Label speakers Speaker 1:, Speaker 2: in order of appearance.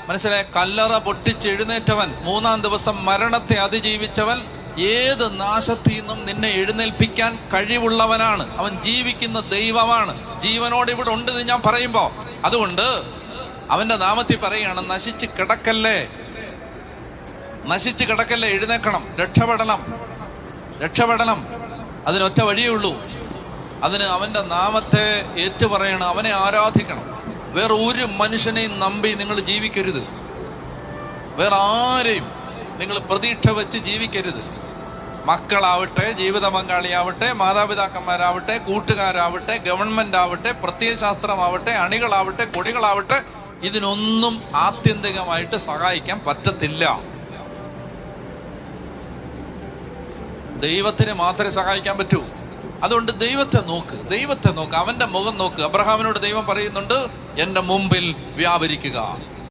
Speaker 1: മനസ്സിലായ? കല്ലറ പൊട്ടിച്ചെഴുന്നേറ്റവൻ, മൂന്നാം ദിവസം മരണത്തെ അതിജീവിച്ചവൻ, ഏത് നാശത്തിൽ നിന്നും നിന്നെ എഴുന്നേൽപ്പിക്കാൻ കഴിവുള്ളവനാണ്. അവൻ ജീവിക്കുന്ന ദൈവമാണ്. ജീവനോട് ഇവിടെ ഉണ്ട് എന്ന് ഞാൻ പറയുമ്പോ, അതുകൊണ്ട് അവന്റെ നാമത്തിൽ പറയുകയാണ്, നശിച്ച് കിടക്കല്ലേ, നശിച്ച് കിടക്കല്ലേ, എഴുന്നേക്കണം, രക്ഷപ്പെടണം, രക്ഷപ്പെടണം. അതിനൊറ്റ വഴിയേ ഉള്ളൂ. അതിന് അവന്റെ നാമത്തെ ഏറ്റുപറയണം, അവനെ ആരാധിക്കണം. വേറെ ഒരു മനുഷ്യനെയും നമ്പി നിങ്ങൾ ജീവിക്കരുത്. വേറെ ആരെയും നിങ്ങൾ പ്രതീക്ഷ വെച്ച് ജീവിക്കരുത്. മക്കളാവട്ടെ, ജീവിത പങ്കാളിയാവട്ടെ, മാതാപിതാക്കന്മാരാവട്ടെ, കൂട്ടുകാരാവട്ടെ, ഗവൺമെന്റ് ആവട്ടെ, പ്രത്യയശാസ്ത്രമാവട്ടെ, അണികളാവട്ടെ, കൊടികളാവട്ടെ, ഇതിനൊന്നും ആത്യന്തികമായിട്ട് സഹായിക്കാൻ പറ്റത്തില്ല. ദൈവത്തിന് മാത്രമേ സഹായിക്കാൻ പറ്റൂ. അതുകൊണ്ട് ദൈവത്തെ നോക്ക്, ദൈവത്തെ നോക്ക്, അവന്റെ മുഖം നോക്ക്. അബ്രഹാമിനോട് ദൈവം പറയുന്നുണ്ട്, എന്റെ മുമ്പിൽ വ്യാപരിക്കുക.